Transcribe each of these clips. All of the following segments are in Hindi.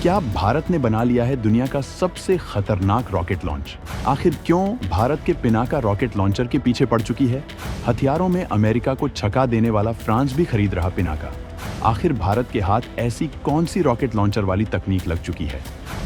क्या भारत ने बना लिया है दुनिया का सबसे खतरनाक रॉकेट लॉन्च? आखिर क्यों भारत के पिनाका रॉकेट लॉन्चर के पीछे पड़ चुकी है? हथियारों में अमेरिका को छका देने वाला फ्रांस भी खरीद रहा पिनाका। आखिर भारत के हाथ ऐसी कौन सी रॉकेट लॉन्चर वाली तकनीक लग चुकी है?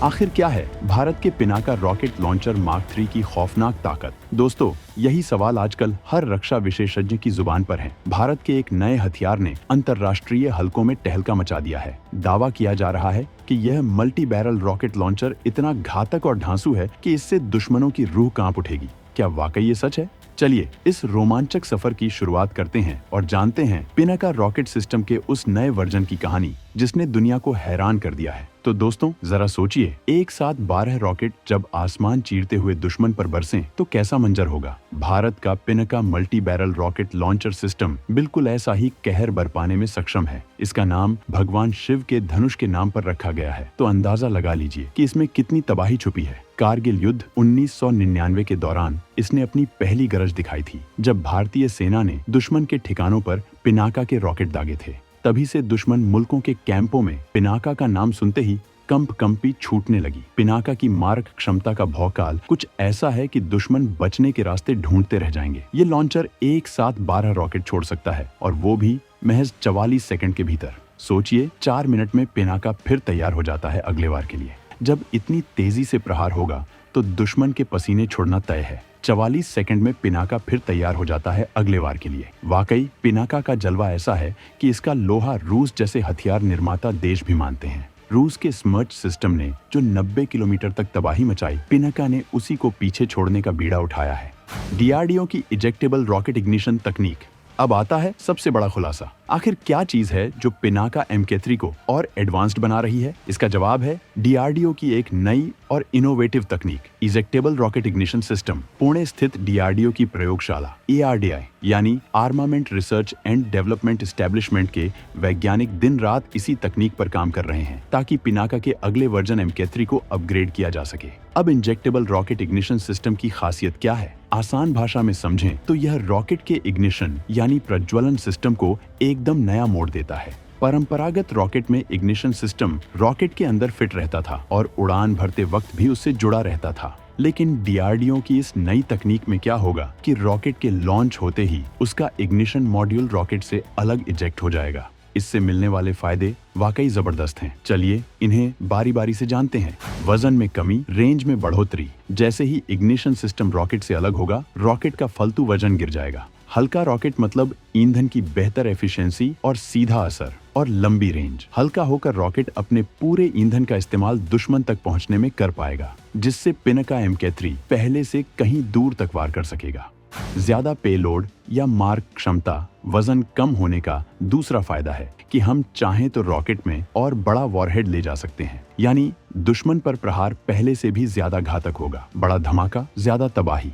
आखिर क्या है भारत के पिनाका रॉकेट लॉन्चर मार्क 3 की खौफनाक ताकत? दोस्तों, यही सवाल आजकल हर रक्षा विशेषज्ञ की जुबान पर है। भारत के एक नए हथियार ने अंतर्राष्ट्रीय हलकों में टहलका मचा दिया है। दावा किया जा रहा है कि यह मल्टी बैरल रॉकेट लॉन्चर इतना घातक और ढांसू है कि इससे दुश्मनों की रूह कांप उठेगी। क्या वाकई ये सच है? चलिए इस रोमांचक सफर की शुरुआत करते हैं और जानते हैं पिनाका रॉकेट सिस्टम के उस नए वर्जन की कहानी जिसने दुनिया को हैरान कर दिया है। तो दोस्तों, जरा सोचिए, एक साथ 12 रॉकेट जब आसमान चीरते हुए दुश्मन पर बरसें तो कैसा मंजर होगा। भारत का Pinaka multi barrel rocket launcher system बिल्कुल ऐसा ही कहर बरपाने में सक्षम है। इसका नाम भगवान शिव के धनुष के नाम पर रखा गया है, तो अंदाजा लगा लीजिए कि इसमें कितनी तबाही छुपी है। कारगिल युद्ध 1999 के दौरान इसने अपनी पहली गरज दिखाई थी, जब भारतीय सेना ने दुश्मन के ठिकानों पर पिनाका के रॉकेट दागे थे। तभी से दुश्मन मुल्कों के कैंपों में पिनाका का नाम सुनते ही कंपी छूटने लगी। पिनाका की मारक क्षमता का भौकाल कुछ ऐसा है कि दुश्मन बचने के रास्ते ढूंढते रह जाएंगे। ये लॉन्चर एक साथ 12 रॉकेट छोड़ सकता है, और वो भी महज 44 सेकंड के भीतर। सोचिए, 4 मिनट में पिनाका फिर तैयार हो जाता है अगले वार के लिए। जब इतनी तेजी से प्रहार होगा तो दुश्मन के पसीने छोड़ना तय है। 44 सेकंड में पिनाका फिर तैयार हो जाता है अगले वार के लिए। वाकई पिनाका का जलवा ऐसा है कि इसका लोहा रूस जैसे हथियार निर्माता देश भी मानते हैं। रूस के स्मर्च सिस्टम ने जो 90 किलोमीटर तक तबाही मचाई, पिनाका ने उसी को पीछे छोड़ने का बीड़ा उठाया है। डीआरडीओ की इजेक्टेबल रॉकेट इग्निशन तकनीक। अब आता है सबसे बड़ा खुलासा। आखिर क्या चीज है जो पिनाका MK3 को और एडवांस्ड बना रही है? इसका जवाब है डीआरडीओ की एक नई और इनोवेटिव तकनीक, इजेक्टेबल रॉकेट इग्निशन सिस्टम। पुणे स्थित डीआरडीओ की प्रयोगशाला ARDI यानी armament research and development establishment के वैज्ञानिक दिन रात इसी तकनीक पर काम कर रहे हैं, ताकि पिनाका के अगले वर्जन MK3 को अपग्रेड किया जा सके। अब इंजेक्टेबल रॉकेट इग्निशन सिस्टम की खासियत क्या है? आसान भाषा में समझें तो यह रॉकेट के इग्निशन यानी प्रज्वलन सिस्टम को एकदम नया मोड़ देता है। परंपरागत रॉकेट में इग्निशन सिस्टम रॉकेट के अंदर फिट रहता था और उड़ान भरते वक्त भी उससे जुड़ा रहता था। लेकिन डीआरडीओ की इस नई तकनीक में क्या होगा कि रॉकेट के लॉन्च होते ही उसका इग्निशन मॉड्यूल रॉकेट से अलग इजेक्ट हो जाएगा। इससे मिलने वाले फायदे वाकई जबरदस्त हैं। चलिए इन्हें बारी बारी से जानते हैं। वजन में कमी, रेंज में बढ़ोतरी। जैसे ही इग्निशन सिस्टम रॉकेट से अलग होगा, रॉकेट का फालतू वजन गिर जाएगा। हल्का रॉकेट मतलब ईंधन की बेहतर एफिशिएंसी और सीधा असर और लंबी रेंज। हल्का होकर रॉकेट अपने पूरे ईंधन का इस्तेमाल दुश्मन तक पहुंचने में कर पाएगा, जिससे पिनाका MK3 पहले से कहीं दूर तक वार कर सकेगा। ज्यादा पेलोड या मार्क क्षमता, वजन कम होने का दूसरा फायदा है कि हम चाहें तो रॉकेट में और बड़ा वॉरहेड ले जा सकते हैं, यानी दुश्मन पर प्रहार पहले से भी ज्यादा घातक होगा। बड़ा धमाका, ज्यादा तबाही।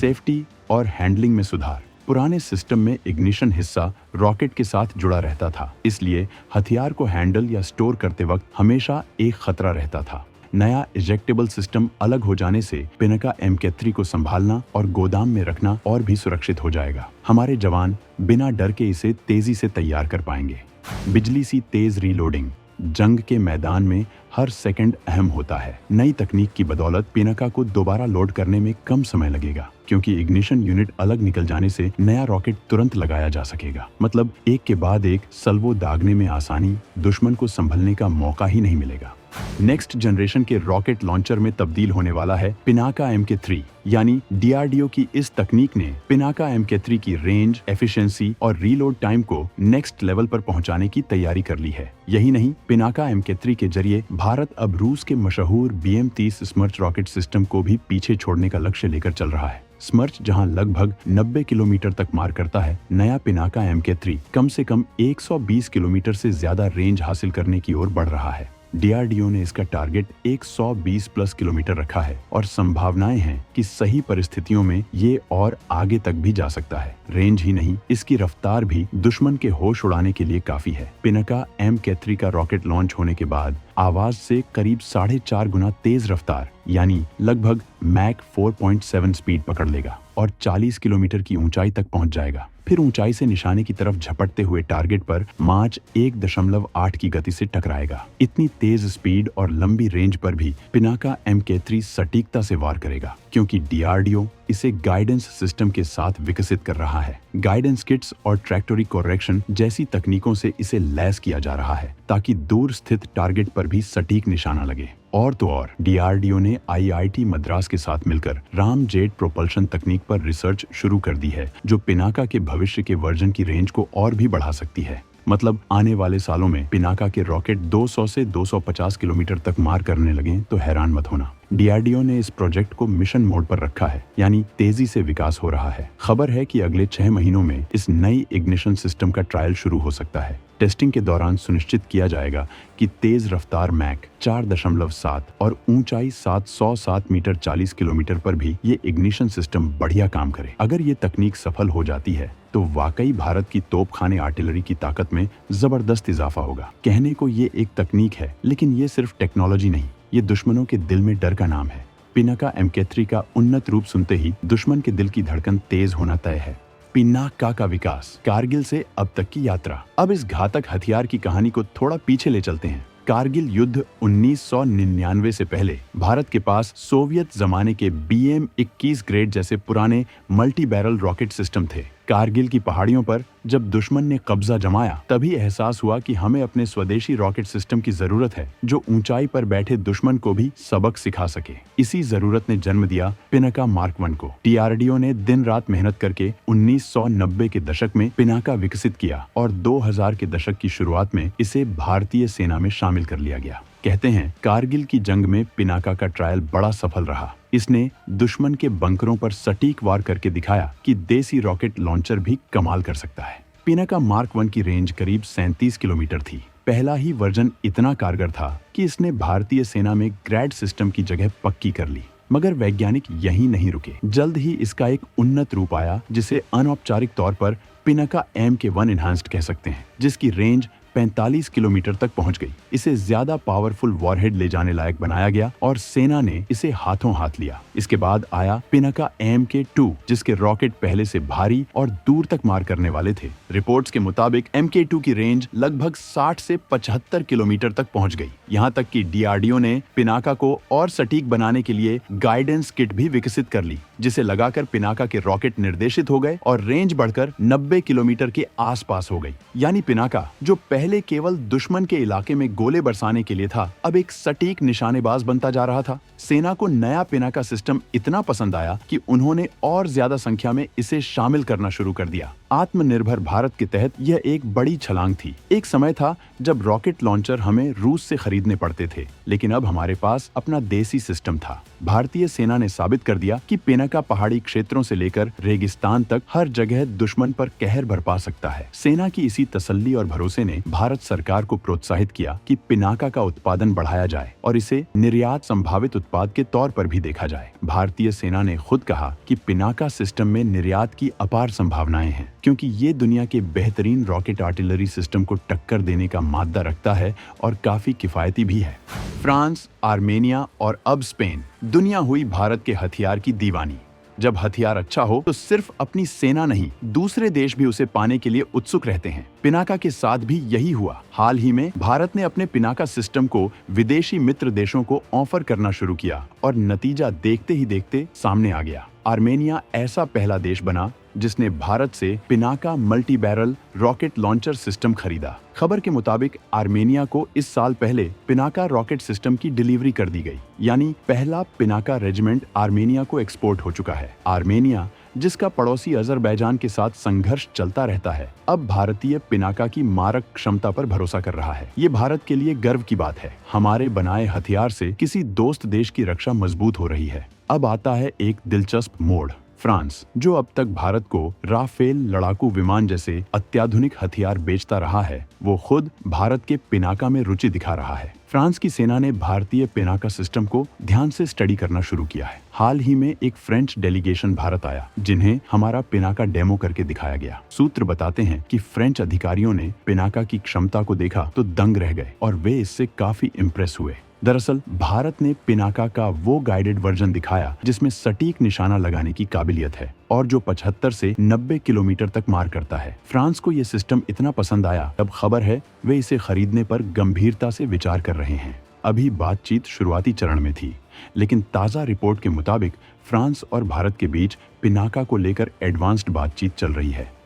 सेफ्टी और हैंडलिंग में सुधार। पुराने सिस्टम में इग्निशन हिस्सा रॉकेट के साथ जुड़ा रहता था, इसलिए हथियार को हैंडल या स्टोर करते वक्त हमेशा एक खतरा रहता था। नया इजेक्टेबल सिस्टम अलग हो जाने से पिनाका MK3 को संभालना और गोदाम में रखना और भी सुरक्षित हो जाएगा। हमारे जवान बिना डर के इसे तेजी से तैयार कर पाएंगे। बिजली सी तेज रीलोडिंग। जंग के मैदान में हर सेकंड अहम होता है। नई तकनीक की बदौलत पिनाका को दोबारा लोड करने में कम समय लगेगा, क्योंकि इग्निशन यूनिट अलग निकल जाने से नया रॉकेट तुरंत लगाया जा सकेगा। मतलब एक के बाद एक सल्वो दागने में आसानी, दुश्मन को संभलने का मौका ही नहीं मिलेगा। नेक्स्ट जनरेशन के रॉकेट लॉन्चर में तब्दील होने वाला है पिनाका MK3, यानी डीआरडीओ की इस तकनीक ने पिनाका MK3 की रेंज, एफिशिएंसी और रीलोड टाइम को नेक्स्ट लेवल पर पहुंचाने की तैयारी कर ली है। यही नहीं, पिनाका MK3 के जरिए भारत अब रूस के मशहूर BM-30 स्मर्च रॉकेट सिस्टम को भी पीछे छोड़ने का लक्ष्य लेकर चल रहा है। स्मर्च जहां लगभग 90 किलोमीटर तक मार करता है, नया पिनाका MK3 कम से कम 120 किलोमीटर से ज्यादा रेंज हासिल करने की ओर बढ़ रहा है। डीआरडीओ ने इसका टारगेट 120 प्लस किलोमीटर रखा है और संभावनाएं हैं कि सही परिस्थितियों में ये और आगे तक भी जा सकता है। रेंज ही नहीं, इसकी रफ्तार भी दुश्मन के होश उड़ाने के लिए काफी है। पिनाका MK3 का रॉकेट लॉन्च होने के बाद आवाज से करीब 4.5 गुना तेज रफ्तार यानी लगभग मैक 4.7 स्पीड पकड़ लेगा और 40 किलोमीटर की ऊंचाई तक पहुंच जाएगा। फिर ऊंचाई से निशाने की तरफ झपटते हुए टारगेट पर मार्च 1.8 की गति से टकराएगा। इतनी तेज स्पीड और लंबी रेंज पर भी पिनाका MK3 सटीकता से वार करेगा, क्योंकि DRDO इसे गाइडेंस सिस्टम के साथ विकसित कर रहा है। गाइडेंस किट्स और ट्रैक्टोरी करेक्शन जैसी तकनीकों से इसे लैस किया जा रहा है, ताकि दूर स्थित टारगेट पर भी सटीक निशाना लगे। और तो और DRDO ने IIT मद्रास के साथ मिलकर राम जेट प्रोपल्शन तकनीक पर रिसर्च शुरू कर दी है, जो पिनाका के भविष्य के वर्जन की रेंज को और भी बढ़ा सकती है। मतलब आने वाले सालों में पिनाका के रॉकेट 200 से 250 किलोमीटर तक मार करने लगे तो हैरान मत होना। DRDO ने इस प्रोजेक्ट को मिशन मोड पर रखा है, यानी तेजी से विकास हो रहा है। खबर है कि अगले 6 महीनों में इस नई इग्निशन सिस्टम का ट्रायल शुरू हो सकता है। टेस्टिंग के दौरान सुनिश्चित किया जाएगा कि तेज रफ्तार मैक 4.7 और ऊंचाई 707 मीटर 40 किलोमीटर पर भी ये इग्निशन सिस्टम बढ़िया काम करे। अगर ये तकनीक सफल हो जाती है तो वाकई भारत की तोपखाने आर्टिलरी की ताकत में जबरदस्त इजाफा होगा। कहने को ये एक तकनीक है, लेकिन ये सिर्फ टेक्नोलॉजी नहीं, ये दुश्मनों के दिल में डर का नाम है। पिनाका MK3 का उन्नत रूप सुनते ही दुश्मन के दिल की धड़कन तेज होना तय है। पिनाका का विकास, कारगिल से अब तक की यात्रा। अब इस घातक हथियार की कहानी को थोड़ा पीछे ले चलते हैं। कारगिल युद्ध 1999 से पहले भारत के पास सोवियत जमाने के BM-21 ग्रेड जैसे पुराने मल्टी बैरल रॉकेट सिस्टम थे। कारगिल की पहाड़ियों पर जब दुश्मन ने कब्जा जमाया, तभी एहसास हुआ कि हमें अपने स्वदेशी रॉकेट सिस्टम की जरूरत है, जो ऊंचाई पर बैठे दुश्मन को भी सबक सिखा सके। इसी जरूरत ने जन्म दिया पिनाका मार्क 1 को। DRDO ने दिन रात मेहनत करके 1990 के दशक में पिनाका विकसित किया और 2000 के दशक की शुरुआत में इसे भारतीय सेना में शामिल कर लिया गया। कहते हैं कारगिल की जंग में पिनाका का ट्रायल बड़ा सफल रहा। इसने दुश्मन के बंकरों पर सटीक वार करके दिखाया कि देसी रॉकेट लॉन्चर भी कमाल कर सकता है। पिनाका मार्क 1 की रेंज करीब 37 किलोमीटर थी। पहला ही वर्जन इतना कारगर था कि इसने भारतीय सेना में ग्रैड सिस्टम की जगह पक्की कर ली। मगर वैज्ञानिक यहीं नहीं रुके। जल्द ही इसका एक उन्नत रूप आया, जिसे अनौपचारिक तौर पर पिनाका MK1 एनहांस्ड कह सकते हैं, जिसकी रेंज 45 किलोमीटर तक पहुंच गई। इसे ज्यादा पावरफुल वॉरहेड ले जाने लायक बनाया गया और सेना ने इसे हाथों हाथ लिया। इसके बाद आया पिनाका MK2, जिसके रॉकेट पहले से भारी और दूर तक मार करने वाले थे। रिपोर्ट्स के मुताबिक MK2 की रेंज लगभग 60 से 75 किलोमीटर तक पहुंच गई। यहाँ तक कि DRDO ने पिनाका को और सटीक बनाने के लिए गाइडेंस किट भी विकसित कर ली, जिसे लगाकर पिनाका के रॉकेट निर्देशित हो गए और रेंज बढ़कर 90 किलोमीटर के आसपास हो गई। यानी पिनाका, जो पहले केवल दुश्मन के इलाके में गोले बरसाने के लिए था, अब एक सटीक निशानेबाज बनता जा रहा था। सेना को नया पिनाका सिस्टम इतना पसंद आया कि उन्होंने और ज्यादा संख्या में इसे शामिल करना शुरू कर दिया। आत्मनिर्भर भारत के तहत यह एक बड़ी छलांग थी। एक समय था जब रॉकेट लॉन्चर हमें रूस से खरीदने पड़ते थे, लेकिन अब हमारे पास अपना देसी सिस्टम था। भारतीय सेना ने साबित कर दिया कि पिनाका पहाड़ी क्षेत्रों से लेकर रेगिस्तान तक हर जगह दुश्मन पर कहर बरपा सकता है। सेना की इसी तसल्ली और भरोसे ने भारत सरकार को प्रोत्साहित किया कि पिनाका का उत्पादन बढ़ाया जाए और इसे निर्यात संभावित उत्पाद के तौर पर भी देखा जाए। भारतीय सेना ने खुद कहा कि पिनाका सिस्टम में निर्यात की अपार संभावनाएं हैं, क्योंकि ये दुनिया के बेहतरीन रॉकेट आर्टिलरी सिस्टम को टक्कर देने का मादा रखता है और काफी किफायती भी है। फ्रांस, आर्मेनिया और अब स्पेन, दुनिया हुई भारत के हथियार की दीवानी। जब हथियार अच्छा हो तो सिर्फ अपनी सेना नहीं, दूसरे देश भी उसे पाने के लिए उत्सुक रहते हैं। पिनाका के साथ भी यही हुआ। हाल ही में भारत ने अपने पिनाका सिस्टम को विदेशी मित्र देशों को ऑफर करना शुरू किया और नतीजा देखते ही देखते सामने आ गया। आर्मेनिया ऐसा पहला देश बना जिसने भारत से Pinaka multi barrel rocket launcher system खरीदा। खबर के मुताबिक आर्मेनिया को इस साल पहले पिनाका रॉकेट सिस्टम की डिलीवरी कर दी गई, यानी पहला पिनाका रेजिमेंट आर्मेनिया को एक्सपोर्ट हो चुका है। आर्मेनिया, जिसका पड़ोसी अजरबैजान के साथ संघर्ष चलता रहता है, अब भारतीय पिनाका की मारक क्षमता पर भरोसा कर रहा है। ये भारत के लिए गर्व की बात है। हमारे बनाए हथियार से किसी दोस्त देश की रक्षा मजबूत हो रही है। अब आता है एक दिलचस्प मोड़। फ्रांस, जो अब तक भारत को राफेल लड़ाकू विमान जैसे अत्याधुनिक हथियार बेचता रहा है, वो खुद भारत के पिनाका में रुचि दिखा रहा है। फ्रांस की सेना ने भारतीय पिनाका सिस्टम को ध्यान से स्टडी करना शुरू किया है। हाल ही में एक फ्रेंच डेलीगेशन भारत आया, जिन्हें हमारा पिनाका डेमो करके दिखाया गया। सूत्र बताते हैं कि फ्रेंच अधिकारियों ने पिनाका की क्षमता को देखा तो दंग रह गए और वे इससे काफी इम्प्रेस हुए। दरअसल भारत ने पिनाका का वो गाइडेड वर्जन दिखाया जिसमें सटीक निशाना लगाने की काबिलियत है और जो 75 से 90 किलोमीटर तक मार करता है। फ्रांस को ये सिस्टम इतना पसंद आया, अब खबर है वे इसे खरीदने पर गंभीरता से विचार कर रहे हैं। अभी बातचीत शुरुआती चरण में थी, लेकिन ताज़ा रिपोर्ट के मुताबिक फ्रांस और भारत के बीच पिनाका को लेकर एडवांस्ड बातचीत चल रही है।